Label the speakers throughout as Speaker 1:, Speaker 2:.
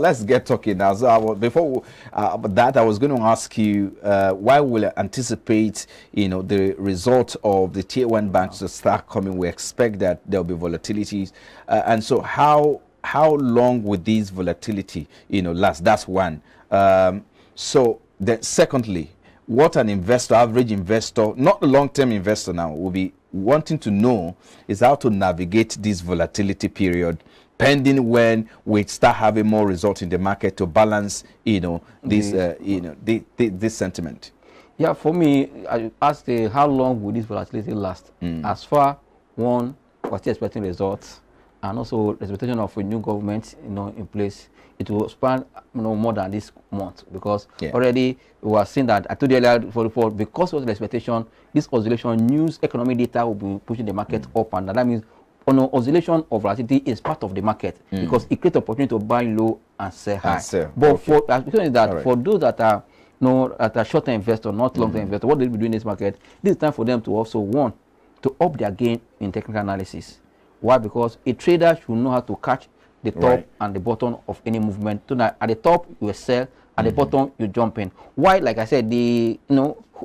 Speaker 1: Let's get talking now. So before that, I was going to ask you why will I anticipate, the result of the tier one banks to start coming? We expect that there'll be volatilities, and so how long will these volatility, last? That's one. So then, secondly, what an investor, average investor, not a long-term investor now, will be wanting to know is how to navigate this volatility period, pending when we start having more results in the market to balance, this sentiment.
Speaker 2: Yeah, for me, I asked how long will this volatility last? As far one, we're still expecting results, and also the expectation of a new government, in place. It will span, more than this month, because already we are seeing that I told you earlier because of the expectation, this oscillation, news, economic data will be pushing the market up and down. That means oscillation of volatility is part of the market because it creates opportunity to buy low and sell high. But for those that are that are short-term investor, not long-term investor, what they be doing in this market, this is time for them to also to up their game in technical analysis. Why? Because a trader should know how to catch the top and the bottom of any movement. So that at the top you sell, at the bottom you jump in. Why? Like I said, the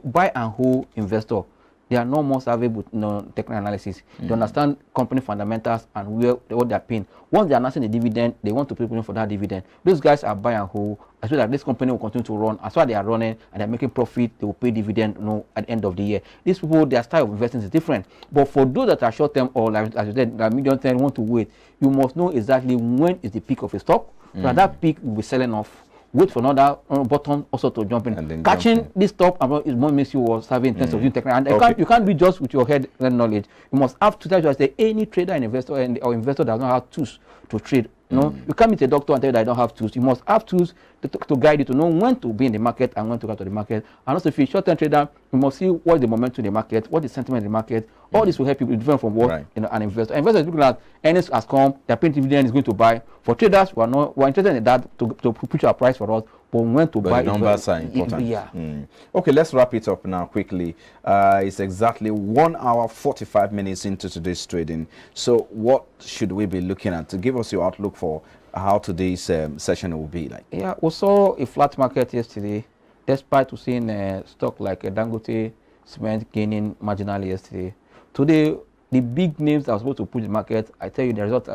Speaker 2: buy and hold investor, they are no more savvy with technical analysis. They understand company fundamentals and what they're paying. Once they're announcing the dividend, they want to pay for that dividend. Those guys are buy and hold. I feel that this company will continue to run. As far as they are running and they're making profit, they will pay dividend at the end of the year. These people, their style of investing is different. But for those that are short term or like as you said, that medium term want to wait, you must know exactly when is the peak of a stock. So that peak will be selling off. Wait for another button also to jump in. And catching this top is what makes you was having in terms of technical. And you can't be just with your head and knowledge. You must have to tell you as any trader and investor or investor does not have tools to trade. You can't meet a doctor and tell you that I don't have tools. You must have tools to guide you to know when to be in the market and when to go to the market. And also, if you're a short-term trader, you must see what is the momentum in the market, what is sentiment in the market. All this will help you be different from what an investor. Investors looking at earnings has come, their paying dividend is going to buy. For traders, we're interested in that to put your price for us, but when to buy.
Speaker 1: The numbers are important. Okay, let's wrap it up now quickly. It's exactly 1 hour 45 minutes into today's trading. So what should we be looking at to give us your outlook for how today's session will be like?
Speaker 2: Yeah, we saw a flat market yesterday, despite seeing stock like Dangote Cement gaining marginally yesterday. Today, the big names that are supposed to push the market, I tell you, the result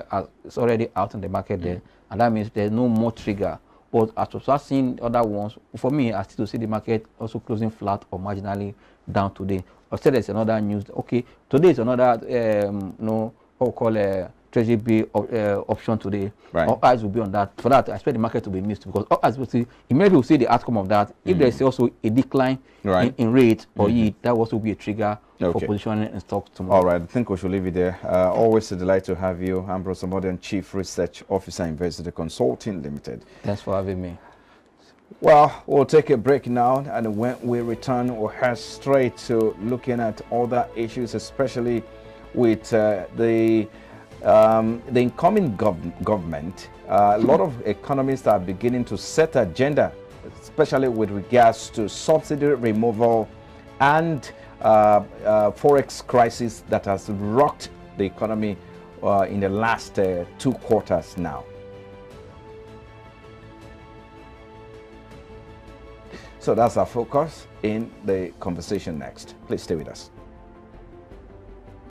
Speaker 2: is already out in the market there, and that means there's no more trigger. But as we start seeing other ones, for me, I still see the market also closing flat or marginally down today. I said there's another news. Okay, today is another what we call Treasury bill option today. All eyes will be on that. For that, I expect the market to be missed because all eyes will see. Immediately, we'll see the outcome of that. If there's also a decline in rate or yield, that will also be a trigger for positioning in stocks tomorrow.
Speaker 1: All right, I think we should leave it there. Always a delight to have you, Ambrose Amodian, Chief Research Officer, Investor Consulting Limited.
Speaker 2: Thanks for having me.
Speaker 1: Well, we'll take a break now, and when we return, we'll head straight to looking at other issues, especially with the incoming government. A lot of economists are beginning to set agenda, especially with regards to subsidy removal and forex crisis that has rocked the economy in the last 2 quarters now. So that's our focus in the conversation next. Please stay with us.